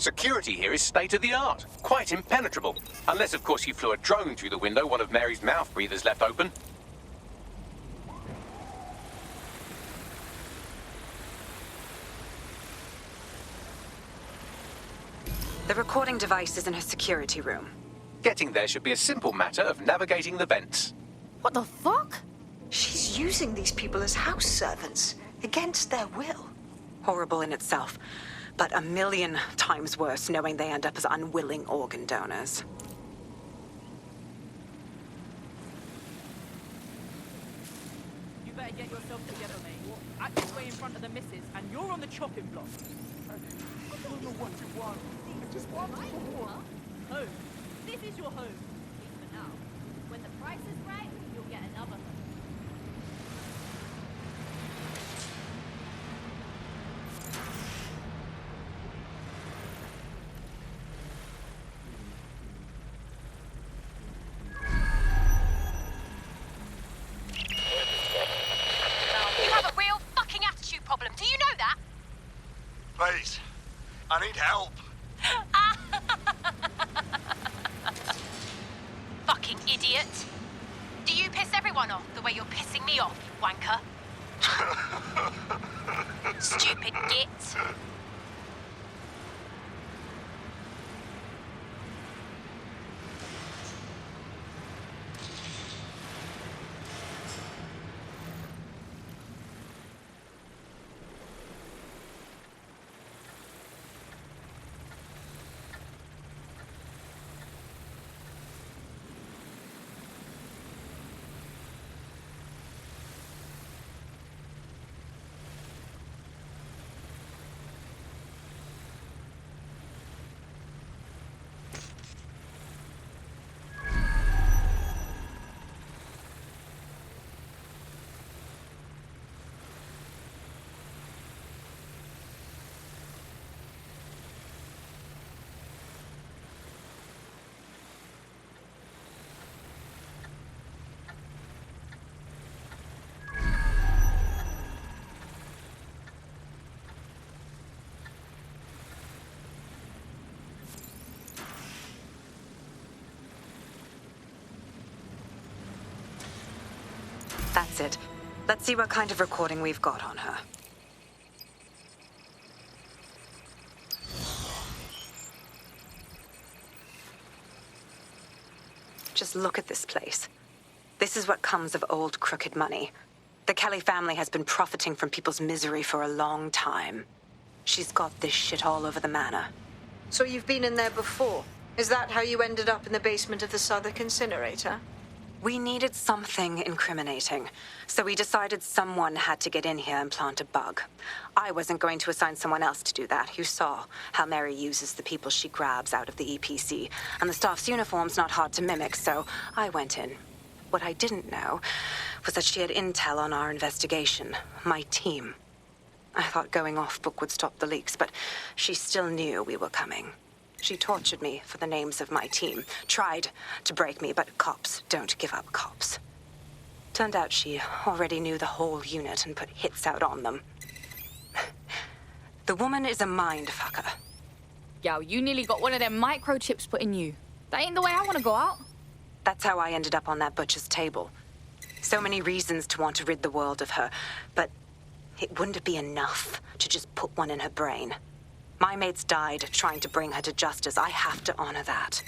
Security here is state-of-the-art, quite impenetrable. Unless, of course, you flew a drone through the window one of Mary's mouth breathers left open. The recording device is in her security room. Getting there should be a simple matter of navigating the vents. What the fuck? She's using these people as house servants, against their will. Horrible in itself, but a million times worse knowing they end up as unwilling organ donors. You better get yourself together, mate. You're actually way in front of the missus, and you're on the chopping block. I don't know what you want. I just want more. Home. This is your home. At least for now. When the price is right, you'll get another home. You have a real fucking attitude problem. Do you know that? Please, I need help. Fucking idiot. Do you piss everyone off the way you're pissing me off, you wanker? Stupid git. That's it. Let's see what kind of recording we've got on her. Just look at this place. This is what comes of old crooked money. The Kelley family has been profiting from people's misery for a long time. She's got this shit all over the manor. So you've been in there before? Is that how you ended up in the basement of the Southwark incinerator? We needed something incriminating, so we decided someone had to get in here and plant a bug. I wasn't going to assign someone else to do that. You saw how Mary uses the people she grabs out of the EPC, and the staff's uniform's not hard to mimic, so I went in. What I didn't know was that she had intel on our investigation, my team. I thought going off book would stop the leaks, but she still knew we were coming. She tortured me for the names of my team, tried to break me, but cops don't give up cops. Turned out she already knew the whole unit and put hits out on them. The woman is a mind fucker. Yo, you nearly got one of them microchips put in you. That ain't the way I want to go out. That's how I ended up on that butcher's table. So many reasons to want to rid the world of her, but it wouldn't be enough to just put one in her brain. My mates died trying to bring her to justice. I have to honor that.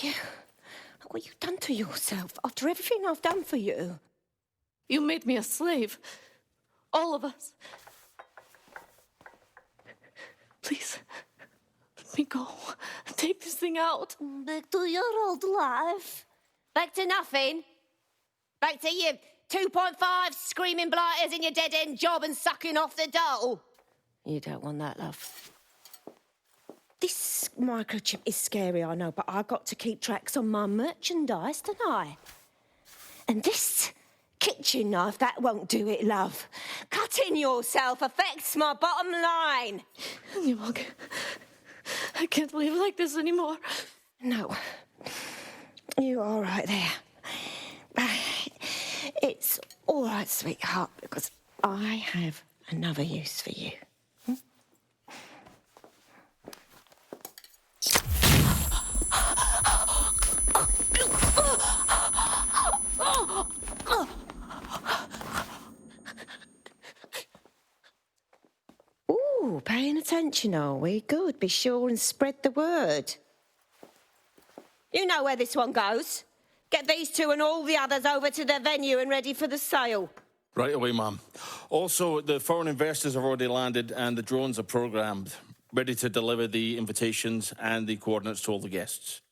you? What you done to yourself after everything I've done for you? You made me a slave. All of us. Please, let me go. Take this thing out. Back to your old life. Back to nothing. Back to you 2.5 screaming blighters in your dead-end job and sucking off the dole. You don't want that, love. This microchip is scary, I know, but I got to keep tracks on my merchandise, don't I? And this kitchen knife, that won't do it, love. Cutting yourself affects my bottom line. I can't live like this anymore. No. You're all right there. It's all right, sweetheart, because I have another use for you. Ooh, paying attention, are we? Good. Be sure and spread the word. You know where this one goes. Get these two and all the others over to their venue and ready for the sale. Right away, ma'am. Also, the foreign investors have already landed and the drones are programmed, ready to deliver the invitations and the coordinates to all the guests.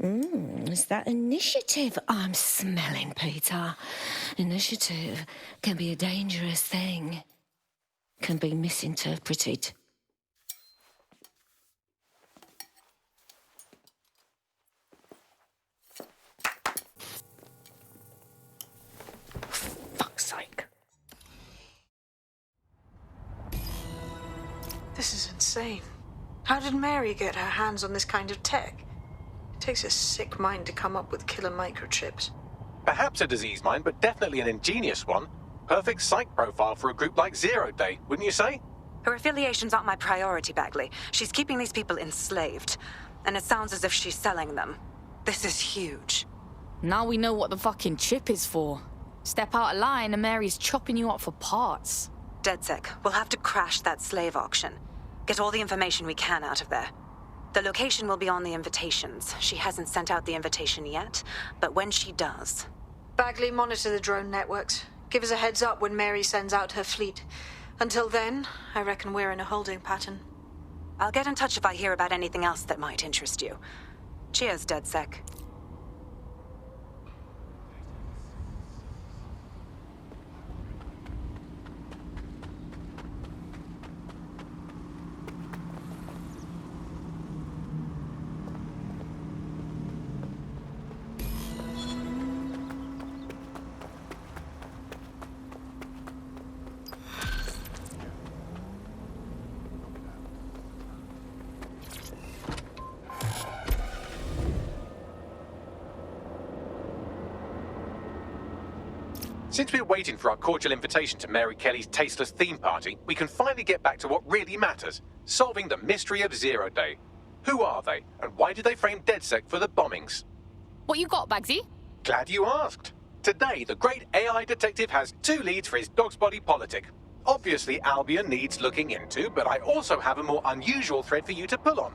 Is that initiative I'm smelling, Peter? Initiative can be a dangerous thing. Can be misinterpreted. Fuck's sake. This is insane. How did Mary get her hands on this kind of tech? It takes a sick mind to come up with killer microchips. Perhaps a disease mind, but definitely an ingenious one. Perfect psych profile for a group like Zero Day, wouldn't you say? Her affiliations aren't my priority, Bagley. She's keeping these people enslaved. And it sounds as if she's selling them. This is huge. Now we know what the fucking chip is for. Step out of line and Mary's chopping you up for parts. DedSec, we'll have to crash that slave auction. Get all the information we can out of there. The location will be on the invitations. She hasn't sent out the invitation yet, but when she does... Bagley, monitor the drone networks. Give us a heads up when Mary sends out her fleet. Until then, I reckon we're in a holding pattern. I'll get in touch if I hear about anything else that might interest you. Cheers, DedSec. Since we're waiting for our cordial invitation to Mary Kelley's tasteless theme party, we can finally get back to what really matters, solving the mystery of Zero Day. Who are they, and why did they frame DedSec for the bombings? What you got, Bagsy? Glad you asked. Today, the great AI detective has 2 leads for his dog's body politic. Obviously, Albion needs looking into, but I also have a more unusual thread for you to pull on.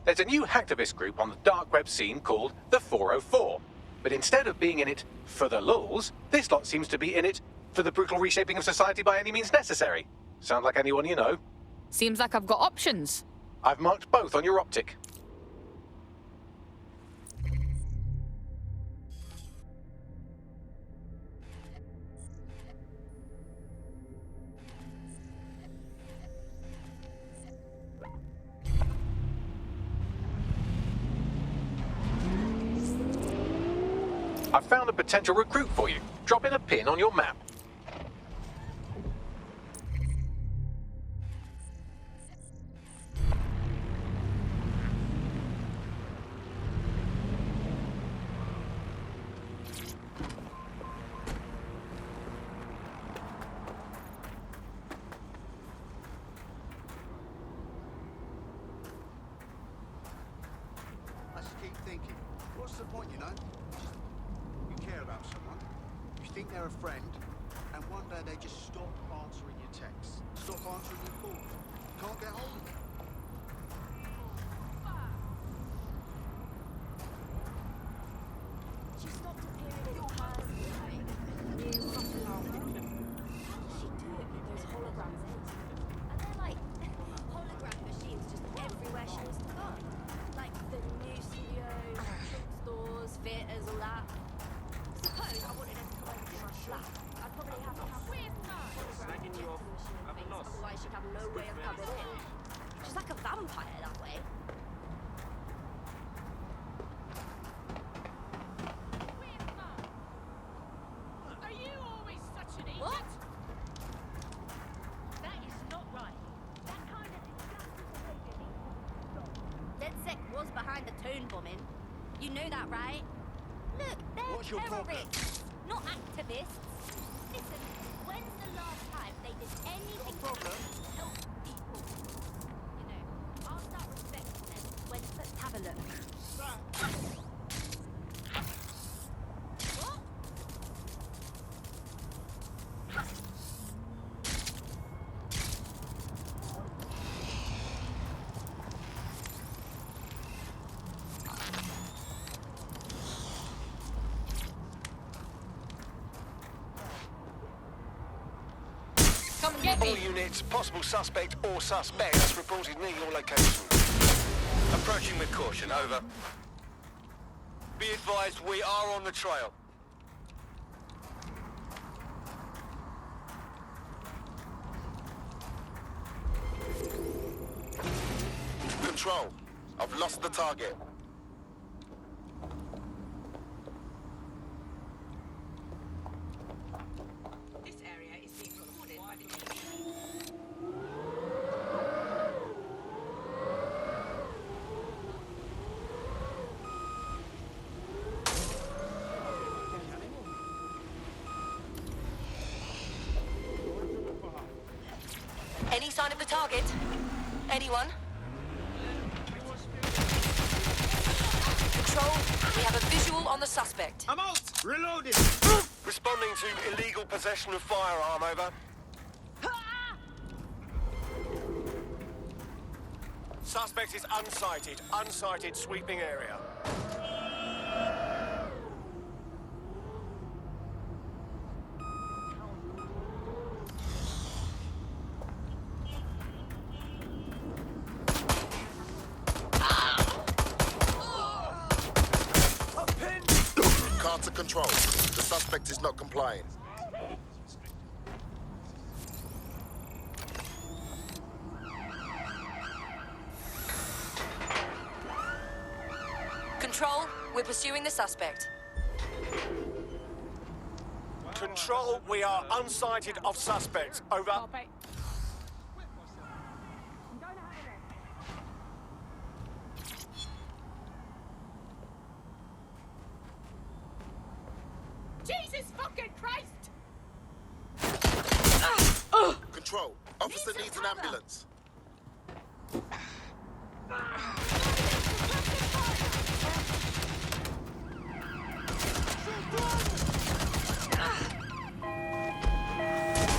There's a new hacktivist group on the dark web scene called the 404. But instead of being in it for the lulz, this lot seems to be in it for the brutal reshaping of society by any means necessary. Sound like anyone you know? Seems like I've got options. I've marked both on your optic. I've found a potential recruit for you. Drop in a pin on your map. I just keep thinking, what's the point, you know? You care about someone, you think they're a friend, and one day they just stop answering your texts, stop answering your calls. You can't get hold of them. behind the toon bombing. You knew that, right? Look, they're What's your problem? terrorists, not activists. Listen, when's the last time they did anything to help people? You know, I'll start respecting them when... Let's have a look. What? Come and get All me! units, possible suspect or suspects reported near your location. Approaching with caution, over. Be advised, we are on the trail. Control, I've lost the target. This area is being recorded by the TV. Any sign of the target? Anyone? Control, we have a visual on the suspect. I'm out! Reloading! Responding to illegal possession of firearm, over. Suspect is unsighted. Unsighted sweeping area. Carter control. The suspect is not complying. Control, we're pursuing the suspect. Control, we are unsighted of suspect. Over. Copy. Jesus fucking Christ! Control. Officer needs an ambulance.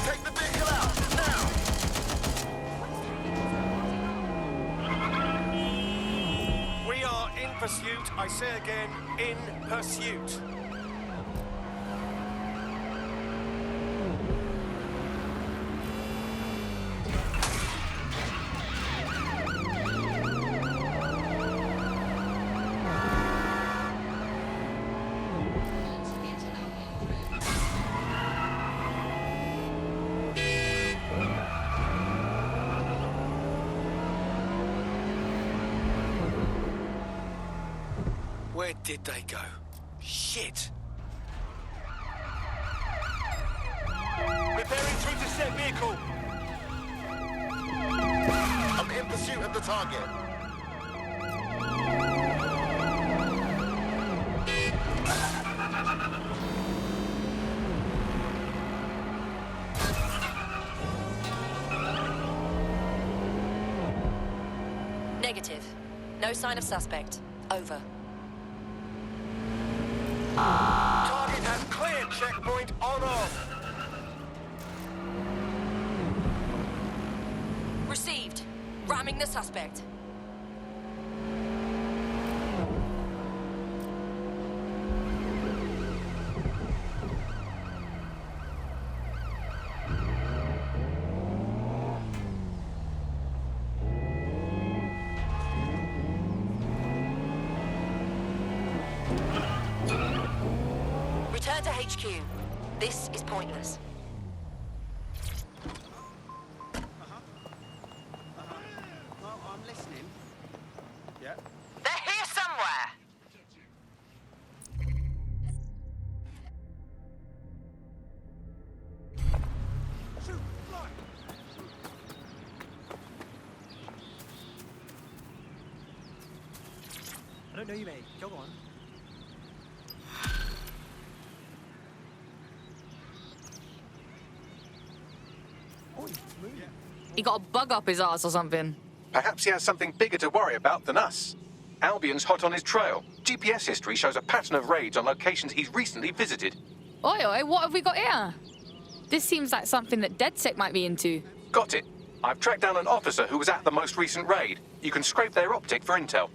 Take the vehicle out, now! We are in pursuit. I say again, in pursuit. Where did they go? Shit! Repairing through to said vehicle. I'm in pursuit of the target. Negative. No sign of suspect. Over. Target has cleared checkpoint on off. Received. Ramming the suspect. Return to HQ. This is pointless. Well, I'm listening. Yeah. They're here somewhere! Shoot! Fly! don't know you, mate. Go on. He got a bug up his ass or something. Perhaps he has something bigger to worry about than us. Albion's hot on his trail. GPS history shows a pattern of raids on locations he's recently visited. Oi, oi, what have we got here? This seems like something that DedSec might be into. Got it. I've tracked down an officer who was at the most recent raid. You can scrape their optic for intel.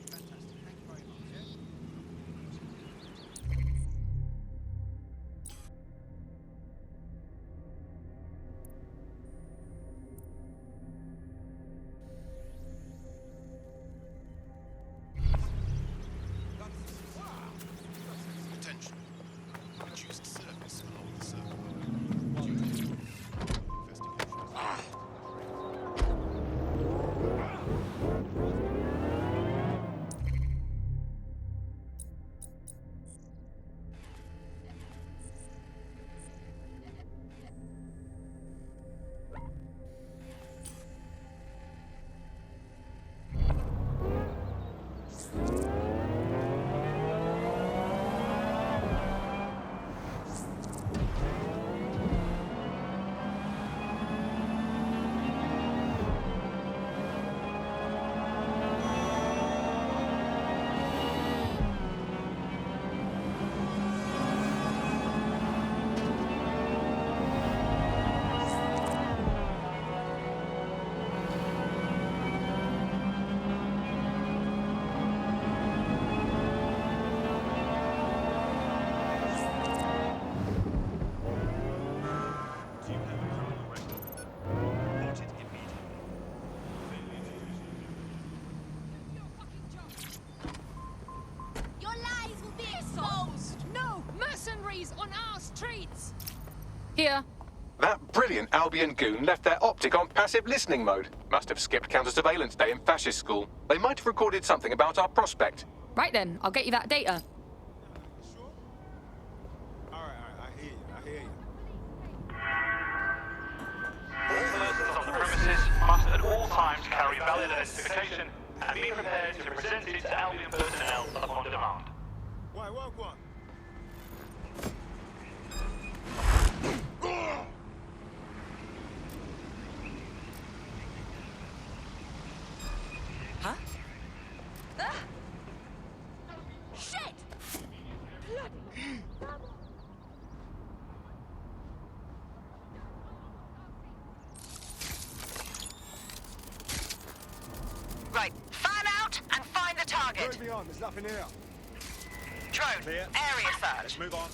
On our streets! Here. That brilliant Albion goon left their optic on passive listening mode. Must have skipped counter-surveillance day in fascist school. They might have recorded something about our prospect. Right then, I'll get you that data. All right, I hear you. All persons on the premises must at all times carry valid identification and be prepared to present it to Albion personnel upon demand. Why, what? Huh? Ah! Shit! Right, fan out and find the target. Moving on, there's nothing here. Drone, Clear. area search. Let's move on.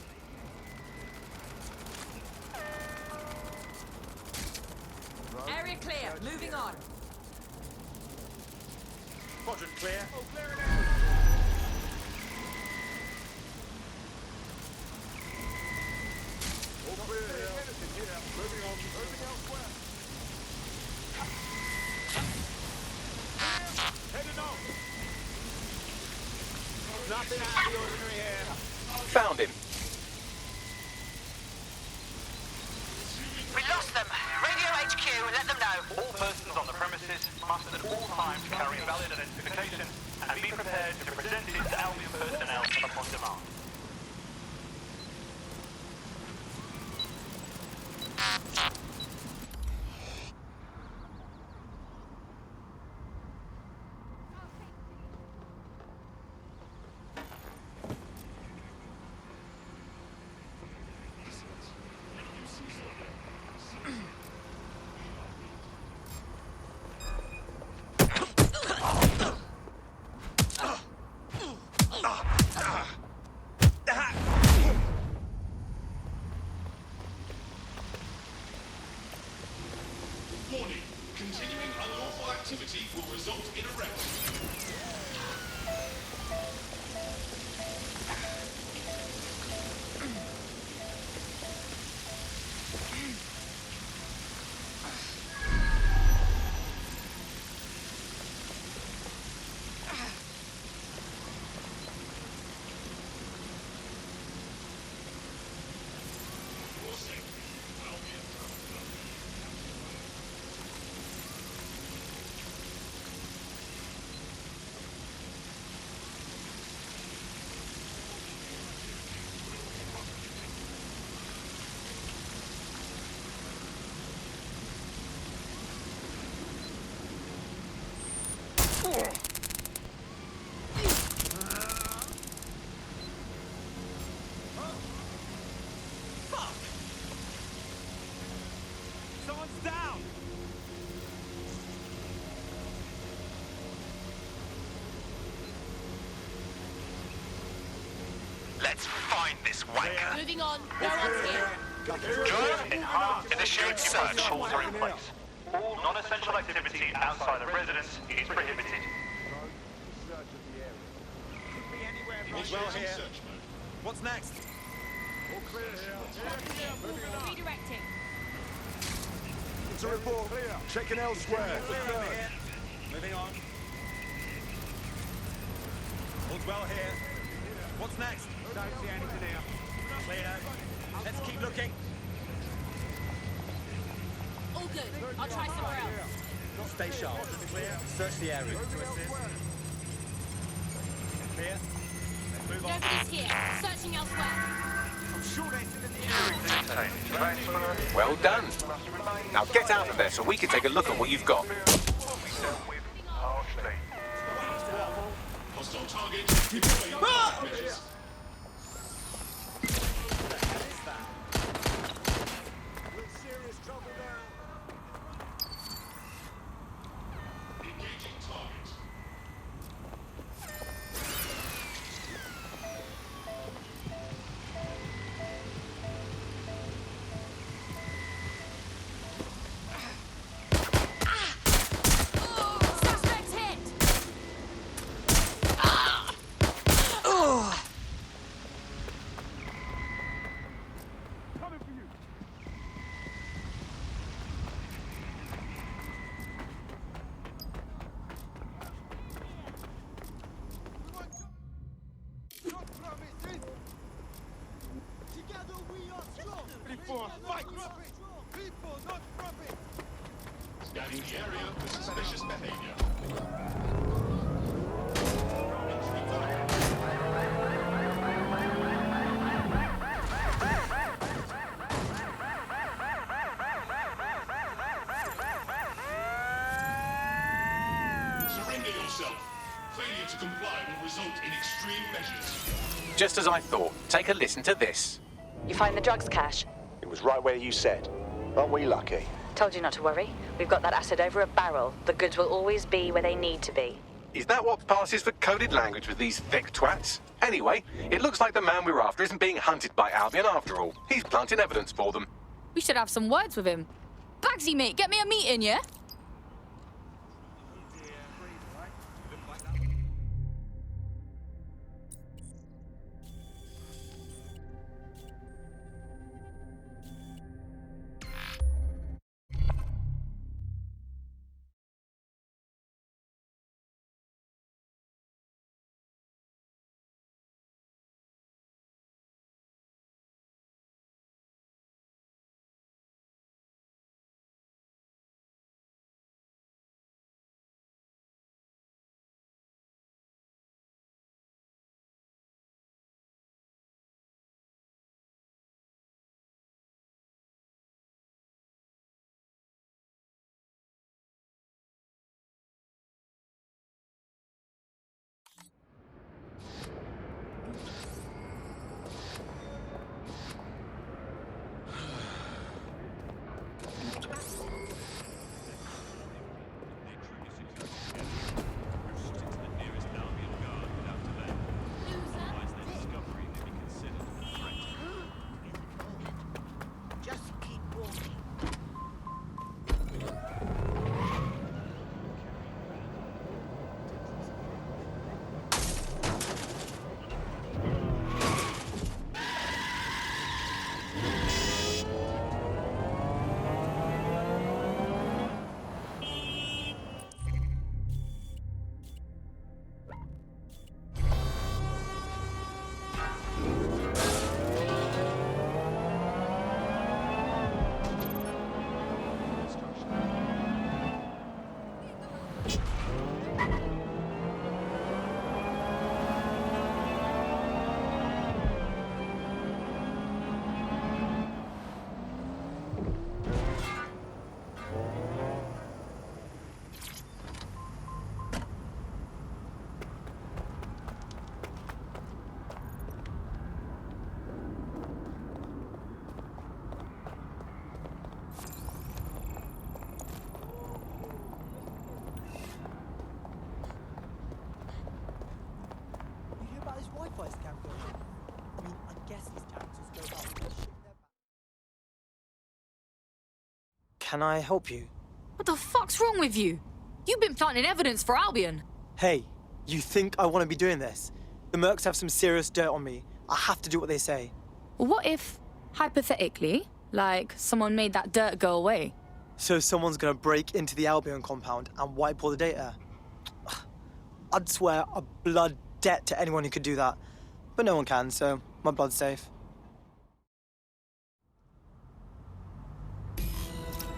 Area clear, moving on. Quadrant clear. Oh, clear it All clear here. Moving on. Moving elsewhere. Heading on. Nothing out of the ordinary here. Found him. We lost them. Radio HQ, let them know. All persons on the premises must at all times carry valid identification and be prepared to present it to Albion personnel upon demand. Warning. Continuing unlawful activity will result in arrest. find this wanker. Moving on. No one's here. Drone, initiate search. Protocols are in place. All non-essential activity outside of residence is prohibited. Initiating search mode. What's next? Redirecting. It's a report. Checking elsewhere. Moving on. All's well here. What's next? Don't see anything here. Clear. Let's keep looking. All good. I'll try somewhere else. Stay sharp. Clear. Search the area. Clear. Let's move on. Nobody's here. Searching elsewhere. I'm sure they're still in the area. Well done. Now get out of there so we can take a look at what you've got. Hostile target. Deploying measures. Engaging target. Suspect hit. Together we are strong. Ready for a fight. People, not profit. Scanning the area for suspicious behavior. Surrender yourself. Failure to comply will result in extreme measures. Just as I thought. Take a listen to this. You find the drugs cache? It was right where you said. Aren't we lucky? Told you not to worry. We've got that acid over a barrel. The goods will always be where they need to be. Is that what passes for coded language with these thick twats? Anyway, it looks like the man we're after isn't being hunted by Albion after all. He's planting evidence for them. We should have some words with him. Bagsy, mate, get me a meeting, yeah? Can I help you? What the fuck's wrong with you? You've been planting evidence for Albion. Hey, you think I want to be doing this? The Mercs have some serious dirt on me. I have to do what they say. Well, what if, hypothetically, like, someone made that dirt go away? So someone's gonna break into the Albion compound and wipe all the data? I'd swear a blood debt to anyone who could do that. But no one can, so my blood's safe.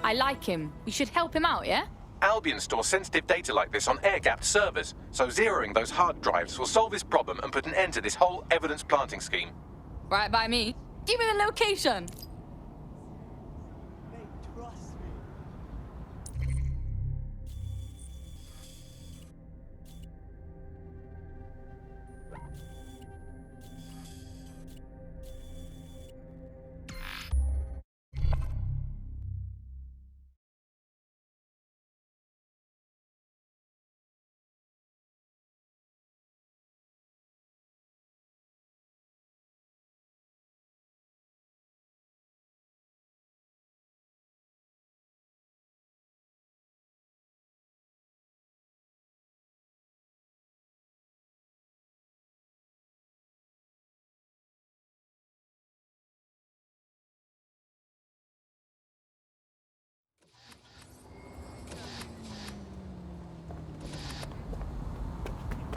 I like him. We should help him out, yeah? Albion stores sensitive data like this on air-gapped servers, so zeroing those hard drives will solve this problem and put an end to this whole evidence planting scheme. Right by me. Give me the location.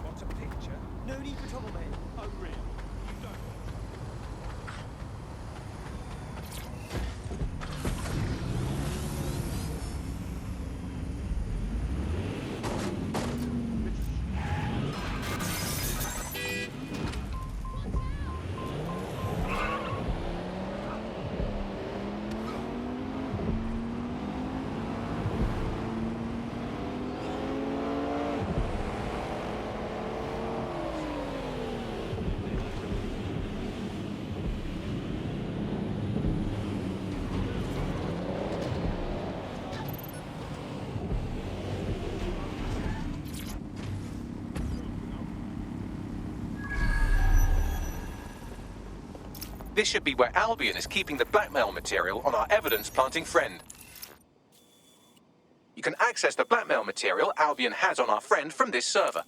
Want a picture? No need for trouble, mate. Oh, really? You don't? This should be where Albion is keeping the blackmail material on our evidence-planting friend. You can access the blackmail material Albion has on our friend from this server.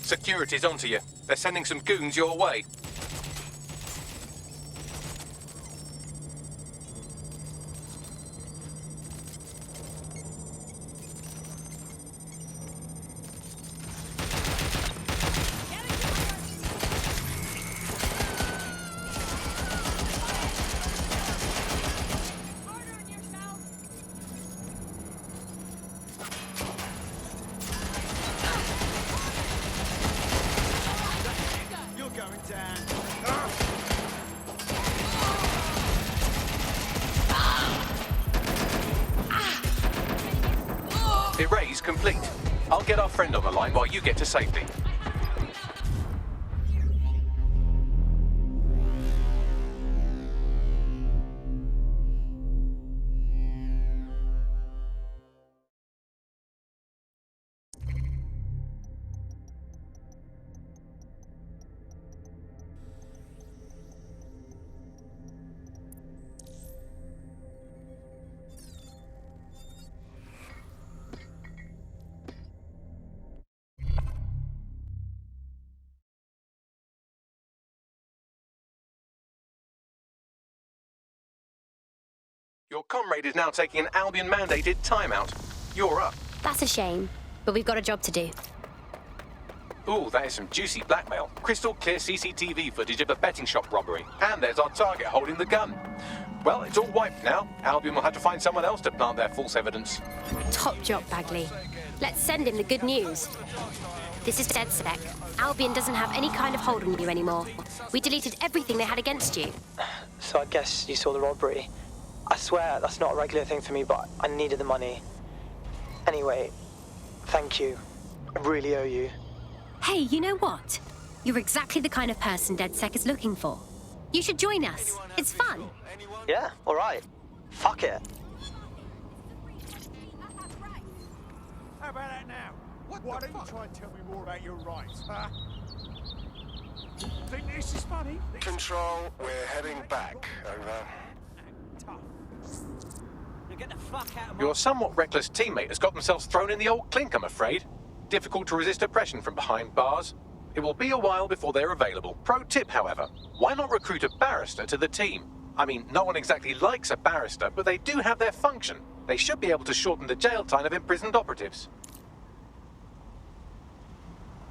Security's onto you. They're sending some goons your way. Erase complete. I'll get our friend on the line while you get to safety. Your comrade is now taking an Albion-mandated timeout. You're up. That's a shame, but we've got a job to do. Ooh, that is some juicy blackmail. Crystal clear CCTV footage of a betting shop robbery. And there's our target holding the gun. Well, it's all wiped now. Albion will have to find someone else to plant their false evidence. Top job, Bagley. Let's send him the good news. This is DedSec. Albion doesn't have any kind of hold on you anymore. We deleted everything they had against you. So I guess you saw the robbery. I swear that's not a regular thing for me, but I needed the money. Anyway, thank you. I really owe you. Hey, you know what? You're exactly the kind of person DedSec is looking for. You should join us. It's fun. Yeah, all right. Fuck it. How about that now? Why don't you try and tell me more about your rights, huh? Think this is funny? Control, we're heading back. Over. Now get the fuck out of my... Your somewhat reckless teammate has got themselves thrown in the old clink, I'm afraid. Difficult to resist oppression from behind bars. It will be a while before they're available. Pro tip, however, why not recruit a barrister to the team? I mean, no one exactly likes a barrister, but they do have their function. They should be able to shorten the jail time of imprisoned operatives.